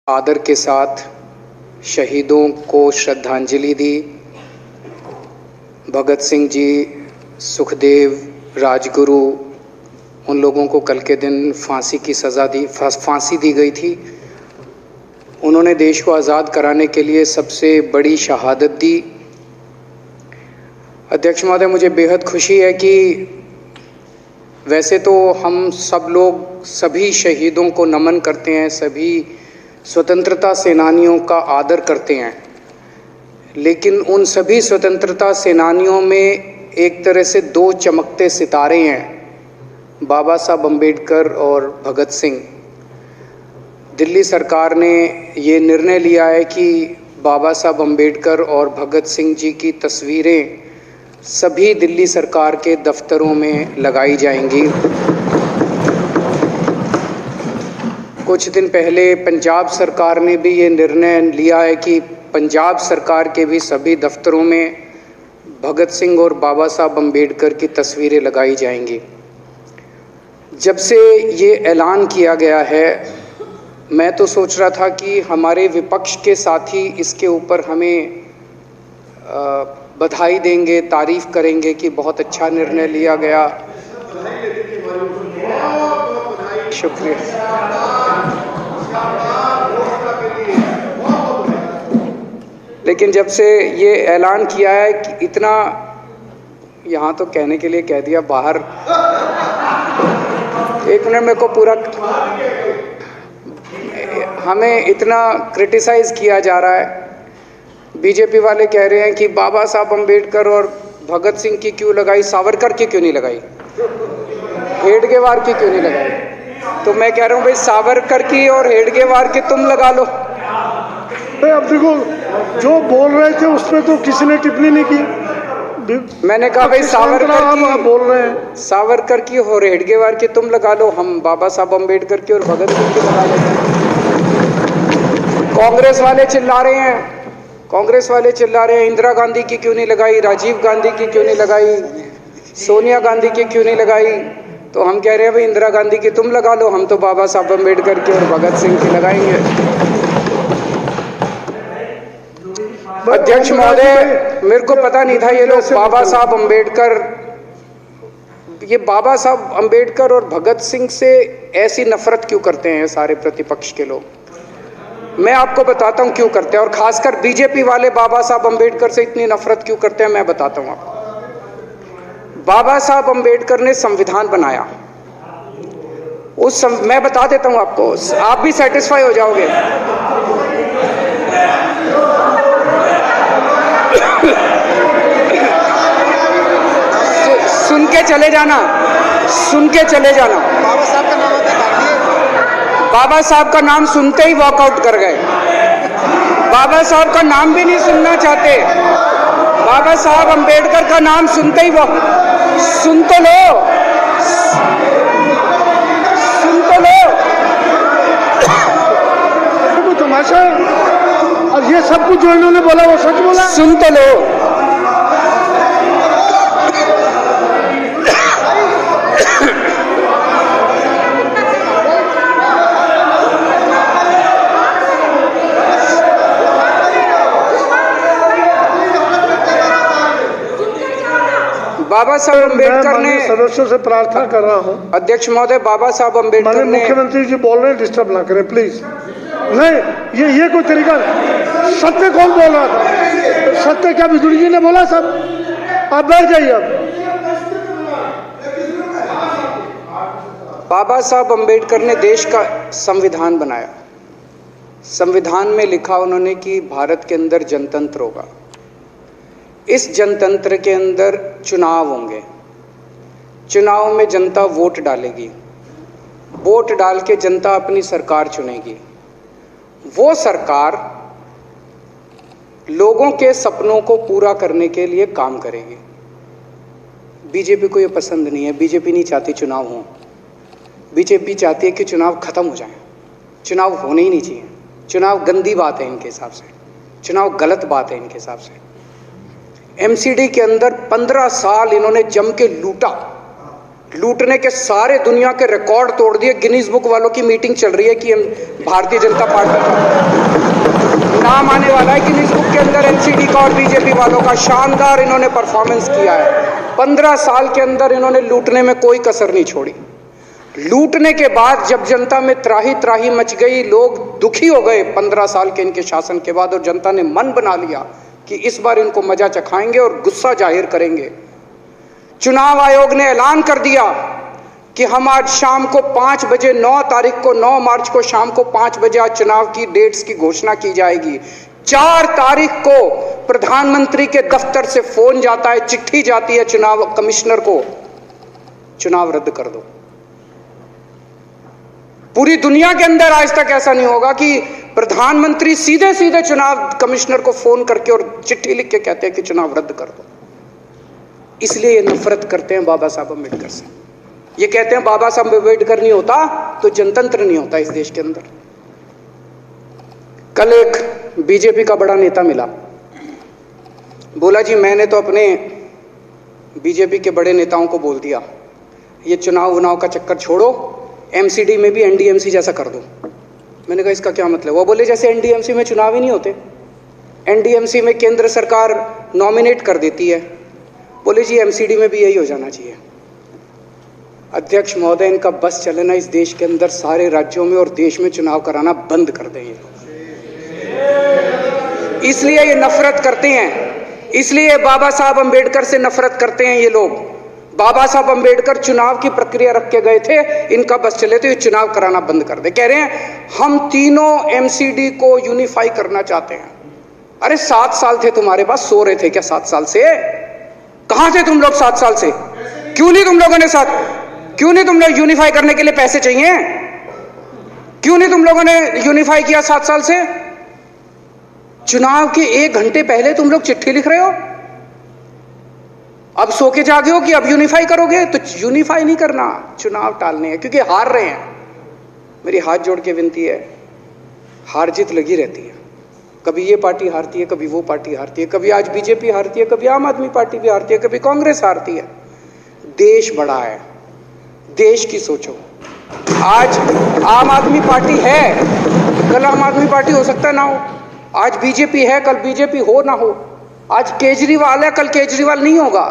आदर के साथ शहीदों को श्रद्धांजलि दी। भगत सिंह जी, सुखदेव, राजगुरु, उन लोगों को कल के दिन फांसी दी गई थी। उन्होंने देश को आज़ाद कराने के लिए सबसे बड़ी शहादत दी। अध्यक्ष महोदय, मुझे बेहद खुशी है कि वैसे तो हम सब लोग सभी शहीदों को नमन करते हैं, सभी स्वतंत्रता सेनानियों का आदर करते हैं, लेकिन उन सभी स्वतंत्रता सेनानियों में एक तरह से दो चमकते सितारे हैं, बाबा साहब अम्बेडकर और भगत सिंह। दिल्ली सरकार ने ये निर्णय लिया है कि बाबा साहब अम्बेडकर और भगत सिंह जी की तस्वीरें सभी दिल्ली सरकार के दफ्तरों में लगाई जाएंगी। कुछ दिन पहले पंजाब सरकार ने भी ये निर्णय लिया है कि पंजाब सरकार के भी सभी दफ्तरों में भगत सिंह और बाबा साहब अम्बेडकर की तस्वीरें लगाई जाएंगी। जब से ये ऐलान किया गया है, मैं तो सोच रहा था कि हमारे विपक्ष के साथी इसके ऊपर हमें बधाई देंगे, तारीफ करेंगे कि बहुत अच्छा निर्णय लिया गया। शुक्रिया। लेकिन जब से ये ऐलान किया है कि इतना, यहाँ तो कहने के लिए कह दिया, बाहर एक मिनट मेरे को पूरा, हमें इतना क्रिटिसाइज किया जा रहा है। बीजेपी वाले कह रहे हैं कि बाबा साहब अम्बेडकर और भगत सिंह की क्यों लगाई, सावरकर की क्यों नहीं लगाई, हेडगेवार की क्यों नहीं लगाई। तो मैं कह रहा हूँ भाई, सावरकर की और हेडगेवार की तुम लगा लो। अब देखो, जो बोल रहे थे उसमें तो किसी ने टिप्पणी नहीं की। मैंने कहा भाई सावरकर की आप बोल रहे हैं, सावरकर की और हेडगेवार की तुम लगा लो, हम बाबा साहब अम्बेडकर की और भगत सिंह की लगा लेते हैं। कांग्रेस वाले चिल्ला रहे हैं इंदिरा गांधी की क्यों नहीं लगाई, राजीव गांधी की क्यों नहीं लगाई, सोनिया गांधी की क्यों नहीं लगाई। तो हम कह रहे हैं भाई इंदिरा गांधी की तुम लगा लो, हम तो बाबा साहब अम्बेडकर की और भगत सिंह की लगाएंगे। अध्यक्ष महोदय, मेरे को पता नहीं था ये लोग बाबा साहब अम्बेडकर और भगत सिंह से ऐसी नफरत क्यों करते हैं सारे प्रतिपक्ष के लोग। मैं आपको बताता हूं क्यों करते हैं, और खासकर बीजेपी वाले बाबा साहब अम्बेडकर से इतनी नफरत क्यों करते हैं, मैं बताता हूं आपको। बाबा साहब अम्बेडकर ने संविधान बनाया, मैं बता देता हूं आपको, आप भी सेटिस्फाई हो जाओगे। सुन के चले जाना। बाबा साहब का नाम सुनते ही वॉकआउट कर गए। बाबा साहब का नाम भी नहीं सुनना चाहते। बाबा साहब अम्बेडकर का नाम सुनते ही सुन तो लो। तमाशा, और ये सब कुछ जो इन्होंने बोला वो सच बोला। सुन तो लो। बाबा साहब अम्बेडकर ने, सदस्यों से प्रार्थना कर रहा हूं, अध्यक्ष महोदय, बाबा साहब अम्बेडकर ने, मुख्यमंत्री जी बोल रहे हैं, डिस्टर्ब ना करें प्लीज। नहीं, ये कोई तरीका। सत्य कौन बोल रहा था? सत्य क्या बिजुली जी ने बोला? सब आप बैठ जाइए। अब बाबा साहब अम्बेडकर ने देश का संविधान बनाया। संविधान में लिखा उन्होंने कि भारत के अंदर जनतंत्र होगा। इस जनतंत्र के अंदर चुनाव होंगे। चुनाव में जनता वोट डालेगी। वोट डाल के जनता अपनी सरकार चुनेगी। वो सरकार लोगों के सपनों को पूरा करने के लिए काम करेगी। बीजेपी को ये पसंद नहीं है। बीजेपी नहीं चाहती चुनाव हो। बीजेपी चाहती है कि चुनाव खत्म हो जाए। चुनाव होने ही नहीं चाहिए। चुनाव गंदी बात है इनके हिसाब से। चुनाव गलत बात है इनके हिसाब से। एमसीडी के अंदर 15 साल इन्होंने जम के लूटा। लूटने के सारे दुनिया के रिकॉर्ड तोड़ दिए। गिनीज बुक वालों की मीटिंग चल रही है कि हम भारतीय जनता पार्टी का नाम आने वाला है गिनीज बुक के अंदर, एनसीडी का और बीजेपी वालों का। शानदार इन्होंने परफॉर्मेंस किया है। 15 साल के अंदर इन्होंने लूटने में कोई कसर नहीं छोड़ी। लूटने के बाद जब जनता में त्राही त्राही मच गई, लोग दुखी हो गए 15 साल के इनके शासन के बाद, और जनता ने मन बना लिया कि इस बार इनको मजा चखाएंगे और गुस्सा जाहिर करेंगे। चुनाव आयोग ने ऐलान कर दिया कि हम आज शाम को 5 बजे 9 तारीख को 9 मार्च को शाम को 5 बजे आज चुनाव की डेट्स की घोषणा की जाएगी। 4 तारीख को प्रधानमंत्री के दफ्तर से फोन जाता है, चिट्ठी जाती है चुनाव कमिश्नर को, चुनाव रद्द कर दो। पूरी दुनिया के अंदर आज तक ऐसा नहीं होगा कि प्रधानमंत्री सीधे सीधे चुनाव कमिश्नर को फोन करके और चिट्ठी लिख के कहते हैं कि चुनाव रद्द कर दो। इसलिए ये नफरत करते हैं बाबा साहब अम्बेडकर से। ये कहते हैं बाबा साहब अम्बेडकर नहीं होता तो जनतंत्र नहीं होता इस देश के अंदर। कल एक बीजेपी का बड़ा नेता मिला, बोला जी मैंने तो अपने बीजेपी के बड़े नेताओं को बोल दिया ये चुनाव का चक्कर छोड़ो, एमसीडी में भी एनडीएमसी जैसा कर दो। मैंने कहा इसका क्या मतलब? वो बोले जैसे एनडीएमसी में चुनाव ही नहीं होते, एनडीएमसी में केंद्र सरकार नॉमिनेट कर देती है, बोले जी एमसीडी में भी यही हो जाना चाहिए। अध्यक्ष महोदय, इनका बस चलना इस देश के अंदर सारे राज्यों में और देश में चुनाव कराना बंद कर दें ये लोग। इसलिए ये नफरत करते हैं, इसलिए बाबा साहब अम्बेडकर से नफरत करते हैं ये लोग। बाबा साहब अम्बेडकर चुनाव की प्रक्रिया रख के गए थे, इनका बस चले तो ये चुनाव कराना बंद कर दे। कह रहे हैं हम तीनों एमसीडी को यूनिफाई करना चाहते हैं। अरे 7 साल थे तुम्हारे पास, सो रहे थे क्या 7 साल से? कहां थे तुम लोग 7 साल से? क्यों नहीं तुम लोगों ने क्यों नहीं तुम लोग यूनिफाई करने के लिए पैसे चाहिए? क्यों नहीं तुम लोगों ने यूनिफाई किया 7 साल से? चुनाव के 1 घंटे पहले तुम लोग चिट्ठी लिख रहे हो, अब सो के जागे हो कि अब यूनिफाई करोगे। तो यूनिफाई नहीं करना, चुनाव टालने हैं, क्योंकि हार रहे हैं। मेरी हाथ जोड़ के विनती है, हार जीत लगी रहती है। कभी ये पार्टी हारती है, कभी वो पार्टी हारती है, कभी आज बीजेपी हारती है, कभी आम आदमी पार्टी भी हारती है, कभी कांग्रेस हारती है। देश बड़ा है, देश की सोचो। आज आम आदमी पार्टी है, कल आम आदमी पार्टी हो सकता ना हो। आज बीजेपी है, कल बीजेपी हो ना हो। आज केजरीवाल है, कल केजरीवाल नहीं होगा।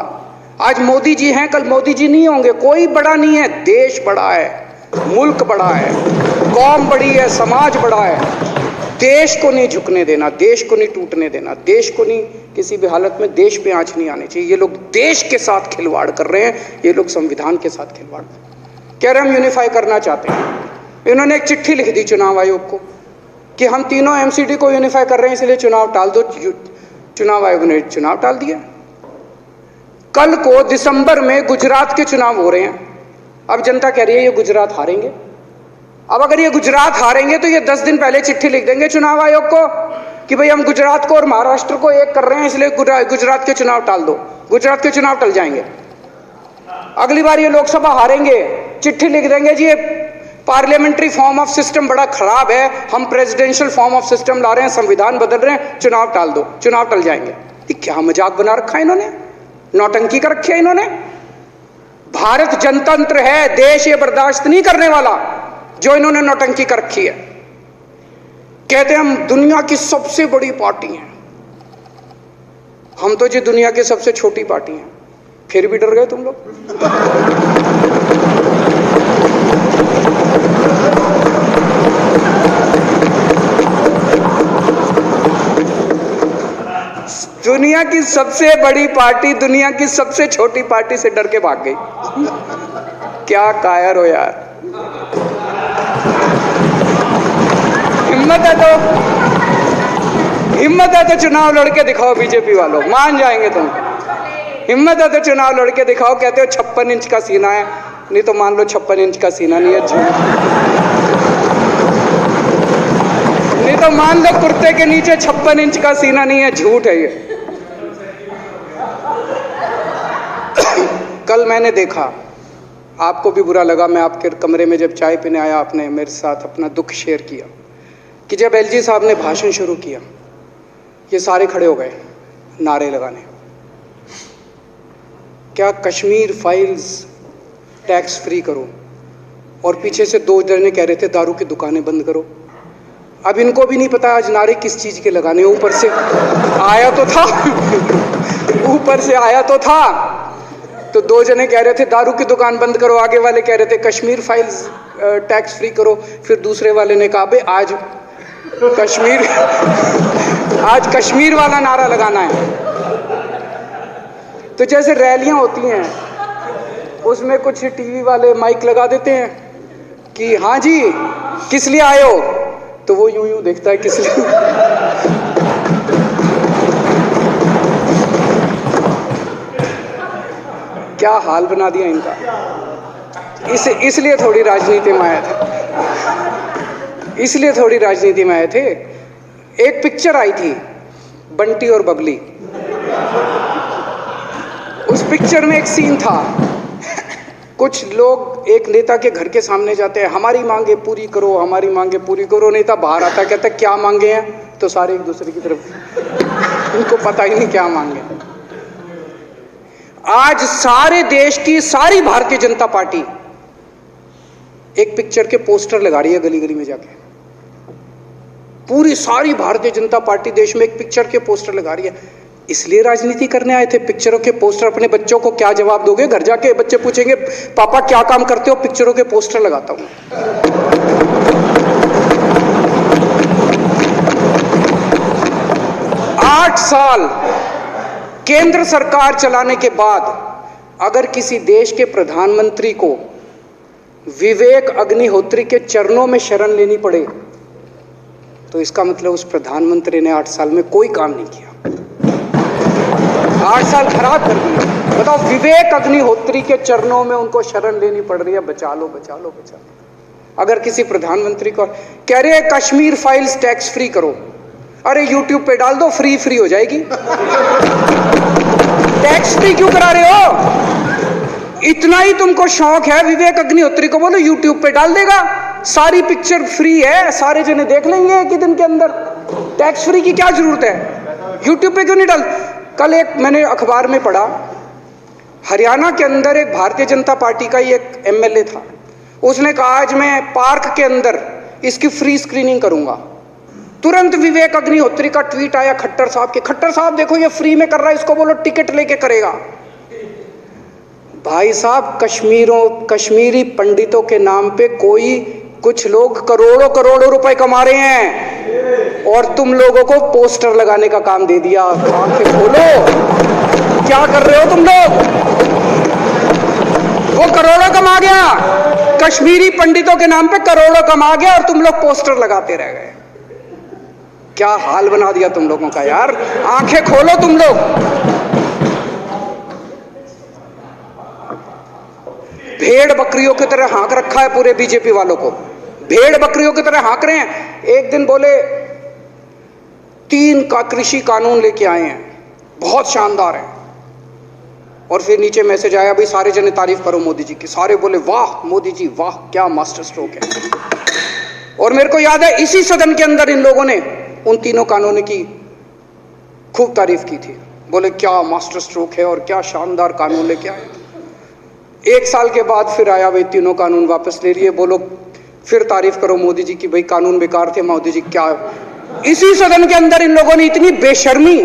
आज मोदी जी हैं, कल मोदी जी नहीं होंगे। कोई बड़ा नहीं है, देश बड़ा है, मुल्क बड़ा है, कौम बड़ी है, समाज बड़ा है। देश को नहीं झुकने देना, देश को नहीं टूटने देना, देश को नहीं किसी भी हालत में देश पे आंच नहीं आनी चाहिए। ये लोग देश के साथ खिलवाड़ कर रहे हैं, ये लोग संविधान के साथ खिलवाड़ कह रहे हैं। हम यूनिफाई करना चाहते हैं। इन्होंने एक चिट्ठी लिख दी चुनाव आयोग को कि हम तीनों एमसीडी को यूनिफाई कर रहे हैं, इसलिए चुनाव टाल दो। चुनाव आयोग ने चुनाव टाल दिया। कल को दिसंबर में गुजरात के चुनाव हो रहे हैं। अब जनता कह रही है ये गुजरात हारेंगे। अब अगर ये गुजरात हारेंगे तो ये 10 दिन पहले चिट्ठी लिख देंगे चुनाव आयोग को कि भाई हम गुजरात को और महाराष्ट्र को एक कर रहे हैं, इसलिए गुजरात के चुनाव टाल दो। गुजरात के चुनाव टल जाएंगे। अगली बार ये लोकसभा हारेंगे, चिट्ठी लिख देंगे जी ये पार्लियामेंट्री फॉर्म ऑफ सिस्टम बड़ा खराब है, हम प्रेसिडेंशियल फॉर्म ऑफ सिस्टम ला रहे हैं, संविधान बदल रहे हैं, चुनाव टाल दो। चुनाव टल जाएंगे। ये क्या मजाक बना रखा है इन्होंने, नौटंकी कर रखी है इन्होंने। भारत जनतंत्र है, देश ये बर्दाश्त नहीं करने वाला जो इन्होंने नौटंकी कर रखी है। कहते हैं हम दुनिया की सबसे बड़ी पार्टी हैं, हम तो जी दुनिया की सबसे छोटी पार्टी हैं। फिर भी डर गए तुम लोग। दुनिया की सबसे बड़ी पार्टी दुनिया की सबसे छोटी पार्टी से डर के भाग गई। क्या कायर हो यार। हिम्मत है तो चुनाव लड़के दिखाओ बीजेपी वालों, मान जाएंगे तुम। हिम्मत है तो चुनाव लड़के दिखाओ। कहते हो 56 इंच का सीना है, नहीं तो मान लो 56 इंच का सीना नहीं है, झूठ। नहीं तो मान लो कुर्ते के नीचे 56 इंच का सीना नहीं है, झूठ है ये। कल मैंने देखा, आपको भी बुरा लगा, मैं आपके कमरे में जब चाय पीने आया आपने मेरे साथ अपना दुख शेयर किया कि जब एलजी साहब ने भाषण शुरू किया ये सारे खड़े हो गए नारे लगाने। क्या कश्मीर फाइल्स टैक्स फ्री करो, और पीछे से 2 जने कह रहे थे दारू की दुकानें बंद करो। अब इनको भी नहीं पता आज नारे किस चीज़ के लगाने, ऊपर से आया तो था ऊपर से आया तो था। तो 2 जने कह रहे थे दारू की दुकान बंद करो, आगे वाले कह रहे थे कश्मीर फाइल्स टैक्स फ्री करो, फिर दूसरे वाले ने कहा बे आज कश्मीर वाला नारा लगाना है। तो जैसे रैलियां होती हैं उसमें कुछ टीवी वाले माइक लगा देते हैं कि हाँ जी किस लिए आए हो, तो वो यूं यूं देखता है किस लिए क्या हाल बना दिया इनका। इसलिए थोड़ी राजनीति में आया था, इसलिए थोड़ी राजनीति में आए थे। एक पिक्चर आई थी बंटी और बबली, उस पिक्चर में एक सीन था, कुछ लोग एक नेता के घर के सामने जाते हैं, हमारी मांगे पूरी करो, हमारी मांगे पूरी करो। नेता बाहर आता है, कहता है क्या मांगे हैं, तो सारे एक दूसरे की तरफ, उनको पता ही नहीं क्या मांगे। आज सारे देश की सारी भारतीय जनता पार्टी एक पिक्चर के पोस्टर लगा रही है गली गली में जाके। पूरी सारी भारतीय जनता पार्टी देश में एक पिक्चर के पोस्टर लगा रही है। इसलिए राजनीति करने आए थे? पिक्चरों के पोस्टर। अपने बच्चों को क्या जवाब दोगे? घर जाके बच्चे पूछेंगे पापा क्या काम करते हो? पिक्चरों के पोस्टर लगाता हूं। 8 साल केंद्र सरकार चलाने के बाद अगर किसी देश के प्रधानमंत्री को विवेक अग्निहोत्री के चरणों में शरण लेनी पड़े तो इसका मतलब उस प्रधानमंत्री ने 8 साल में कोई काम नहीं किया। 8 साल खराब कर दिए। बताओ, विवेक अग्निहोत्री के चरणों में उनको शरण लेनी पड़ रही है, बचा लो बचा लो बचा लो। अगर किसी प्रधानमंत्री को कह रहे हैं कश्मीर फाइल्स टैक्स फ्री करो, अरे यूट्यूब पे डाल दो, फ्री हो जाएगी। टैक्स फ्री क्यों करा रहे हो? इतना ही तुमको शौक है, विवेक अग्निहोत्री को बोलो यूट्यूब पे डाल देगा, सारी पिक्चर फ्री है, सारे जने देख लेंगे एक ही दिन के अंदर। टैक्स फ्री की क्या जरूरत है? यूट्यूब पे क्यों नहीं डाल? कल एक मैंने अखबार में पढ़ा, हरियाणा के अंदर एक भारतीय जनता पार्टी का ही एक एमएलए था, उसने कहा आज मैं पार्क के अंदर इसकी फ्री स्क्रीनिंग करूंगा। तुरंत विवेक अग्निहोत्री का ट्वीट आया खट्टर साहब के, खट्टर साहब देखो ये फ्री में कर रहा है, इसको बोलो टिकट लेके करेगा। भाई साहब, कश्मीरी पंडितों के नाम पे कुछ लोग करोड़ों रुपए कमा रहे हैं और तुम लोगों को पोस्टर लगाने का काम दे दिया। आंखें खोलो, क्या कर रहे हो तुम लोग? वो करोड़ों कमा गया, कश्मीरी पंडितों के नाम पे करोड़ों कमा गया और तुम लोग पोस्टर लगाते रह गए। क्या हाल बना दिया तुम लोगों का यार। आंखें खोलो तुम लोग। भेड़ बकरियों की तरह हाँक रखा है पूरे बीजेपी वालों को, भेड़ बकरियों की तरह हाँक रहे हैं। एक दिन बोले 3 का कृषि कानून लेके आए हैं, बहुत शानदार है, और फिर नीचे मैसेज आया भाई सारे जने तारीफ करो मोदी जी की। सारे बोले वाह मोदी जी वाह, क्या मास्टर स्ट्रोक है। और मेरे को याद है इसी सदन के अंदर इन लोगों ने उन 3 कानूनों की खूब तारीफ की थी, बोले क्या मास्टर स्ट्रोक है और क्या शानदार कानून लेके आए। 1 साल के बाद फिर आया भाई 3 कानून वापस ले लिए, बोलो फिर तारीफ करो मोदी जी की, भाई कानून बेकार थे मोदी जी। क्या इसी सदन के अंदर इन लोगों ने इतनी बेशर्मी,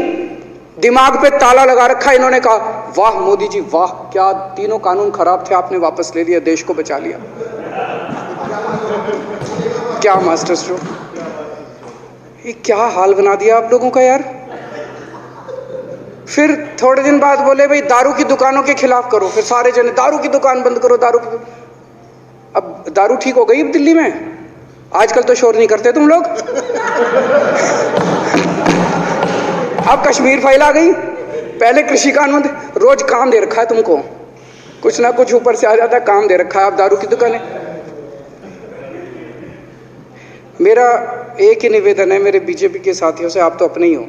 दिमाग पे ताला लगा रखा, इन्होंने कहा वाह मोदी जी वाह, क्या 3 कानून खराब थे आपने वापस ले लिया, देश को बचा लिया। क्या मास्टर स्ट्रोक, ये क्या हाल बना दिया आप लोगों का यार। फिर थोड़े दिन बाद बोले भाई दारू की दुकानों के खिलाफ करो, फिर सारे जने दारू की दुकान बंद करो, अब दारू ठीक हो गई दिल्ली में? आजकल तो शोर नहीं करते तुम लोग। अब कश्मीर फाइल आ गई, पहले कृषि कानून, रोज काम दे रखा है तुमको, कुछ ना कुछ ऊपर से आ जाता है, काम दे रखा है। अब दारू की दुकान है। मेरा एक ही निवेदन है मेरे बीजेपी के साथियों से, आप तो अपने ही हो,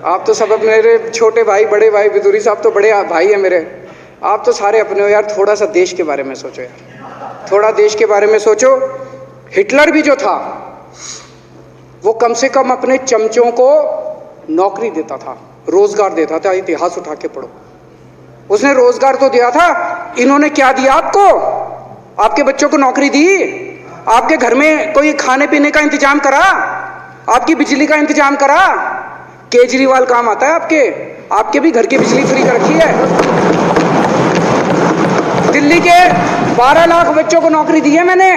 आप तो सब अपने, मेरे छोटे भाई बड़े भाई बिदुरी साहब तो बड़े भाई हैं मेरे, आप तो सारे अपने हो यार। थोड़ा सा देश के बारे में सोचो यार, थोड़ा देश के बारे में सोचो। हिटलर भी जो था वो कम से कम अपने चमचों को नौकरी देता था, रोजगार देता था। इतिहास उठा के पढ़ो, उसने रोजगार तो दिया था, इन्होंने क्या दिया आपको? आपके बच्चों को नौकरी दी? आपके घर में कोई खाने पीने का इंतजाम करा? आपकी बिजली का इंतजाम करा? केजरीवाल काम आता है आपके भी घर की बिजली फ्री कर रखी है। दिल्ली के 12 लाख बच्चों को नौकरी दी है मैंने,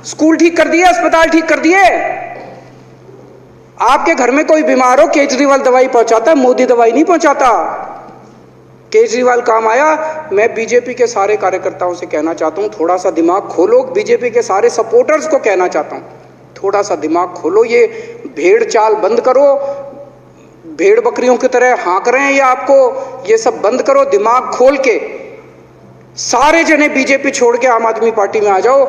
स्कूल ठीक कर दिए, अस्पताल ठीक कर दिए। आपके घर में कोई बीमार हो, केजरीवाल दवाई पहुंचाता है, मोदी दवाई नहीं पहुंचाता। केजरीवाल काम आया। मैं बीजेपी के सारे कार्यकर्ताओं से कहना चाहता हूं, थोड़ा सा दिमाग खोलो। बीजेपी के सारे सपोर्टर्स को कहना चाहता हूं, थोड़ा सा दिमाग खोलो। ये भेड़ चाल बंद करो, भेड़ बकरियों की तरह हाँक रहे हैं ये आपको, ये सब बंद करो। दिमाग खोल के सारे जने बीजेपी छोड़ के आम आदमी पार्टी में आ जाओ।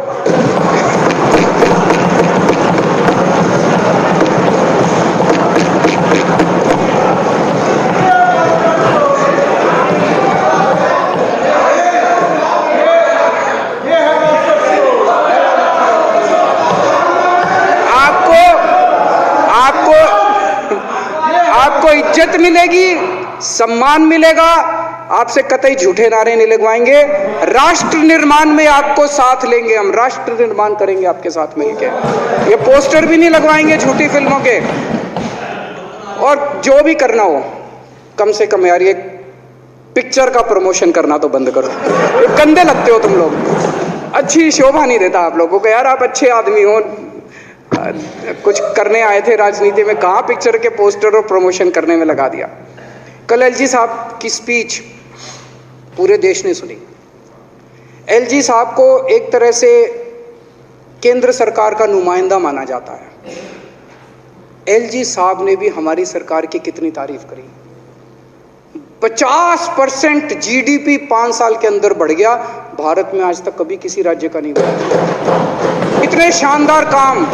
आपको इज्जत मिलेगी, सम्मान मिलेगा। आपसे कतई झूठे नारे नहीं लगवाएंगे। राष्ट्र निर्माण में आपको साथ लेंगे हम, राष्ट्र निर्माण करेंगे आपके साथ मिलकर। ये पोस्टर भी नहीं लगवाएंगे झूठी फिल्मों के। और जो भी करना हो, कम से कम यार ये पिक्चर का प्रमोशन करना तो बंद करो। ये गंदे लगते हो तुम लोग, अच्छी शोभा नहीं देता आप लोगों को। यार आप अच्छे आदमी हो, कुछ करने आए थे राजनीति में, कहाँ पिक्चर के पोस्टर और प्रमोशन करने में लगा दिया। कल एलजी साहब की स्पीच पूरे देश ने सुनी। एलजी साहब को एक तरह से केंद्र सरकार का नुमाइंदा माना जाता है। एलजी साहब ने भी हमारी सरकार की कितनी तारीफ करी। 50% जीडीपी 5 साल के अंदर बढ़ गया। भारत में आज तक कभी किसी राज्य का नहीं बढ़ा। इतने शानदार काम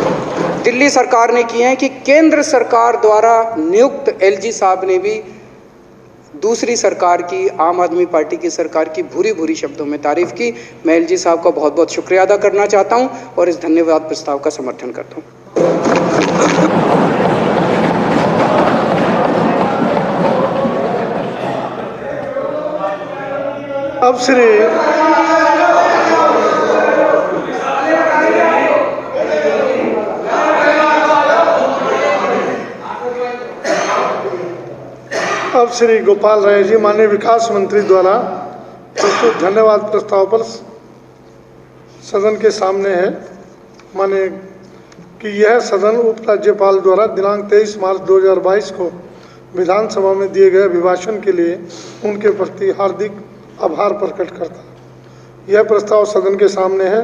दिल्ली सरकार ने किए हैं कि केंद्र सरकार द्वारा नियुक्त एलजी साहब ने भी दूसरी सरकार की, आम आदमी पार्टी की सरकार की भूरी भूरी शब्दों में तारीफ की। मैं एलजी साहब का बहुत बहुत शुक्रिया अदा करना चाहता हूं और इस धन्यवाद प्रस्ताव का समर्थन करता हूं। अब श्री गोपाल राय जी, माननीय विकास मंत्री द्वारा प्रस्तुत धन्यवाद प्रस्ताव पर सदन के सामने है। माने कि यह सदन उपराज्यपाल द्वारा दिनांक 23 मार्च 2022 को विधानसभा में दिए गए अभिभाषण के लिए उनके प्रति हार्दिक आभार प्रकट करता है। यह प्रस्ताव सदन के सामने है।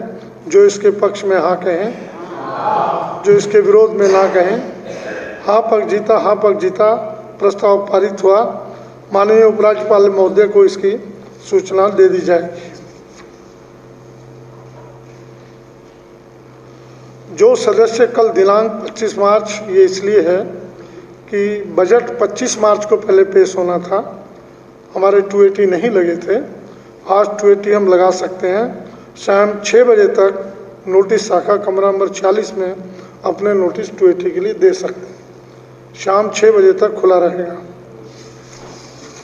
जो इसके पक्ष में हाँ कहें, जो इसके विरोध में ना कहें। हाँ पक्ष जीता प्रस्ताव पारित हुआ। माननीय उपराज्यपाल महोदय को इसकी सूचना दे दी जाएगी। जो सदस्य कल दिनांक 25 मार्च, ये इसलिए है कि बजट 25 मार्च को पहले पेश होना था, हमारे 280 नहीं लगे थे। आज 280 हम लगा सकते हैं। शाम 6 बजे तक नोटिस शाखा कमरा नंबर 46 में अपने नोटिस 280 के लिए दे सकते हैं। शाम 6 बजे तक खुला रहेगा।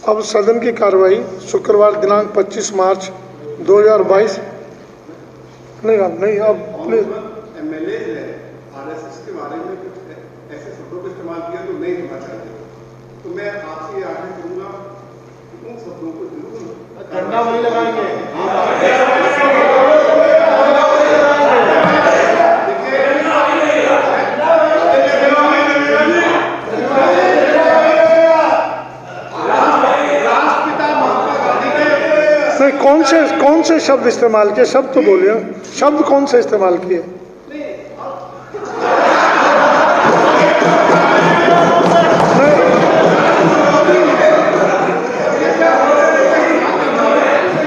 अब सदन की कार्रवाई शुक्रवार दिनांक 25 मार्च 2022 नहीं अब एमएलए है आरएसएस के बारे में ऐसे शब्दों का इस्तेमाल किया तो नहीं होना चाहिए। तो मैं आपसे ये आग्रह करूंगा कि उन शब्दों को जरूर डंडा वही लगाएंगे। कौन से शब्द इस्तेमाल किए? शब्द तो बोलिए, शब्द कौन से इस्तेमाल किए?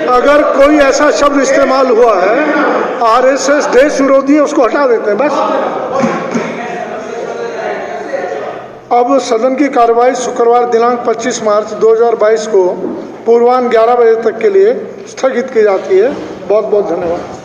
अगर कोई ऐसा शब्द इस्तेमाल हुआ है, आरएसएस देश विरोधी है, उसको हटा देते हैं बस। अब सदन की कार्रवाई शुक्रवार दिनांक 25 मार्च 2022 को पूर्वाह्न 11 बजे तक के लिए स्थगित की जाती है। बहुत बहुत धन्यवाद।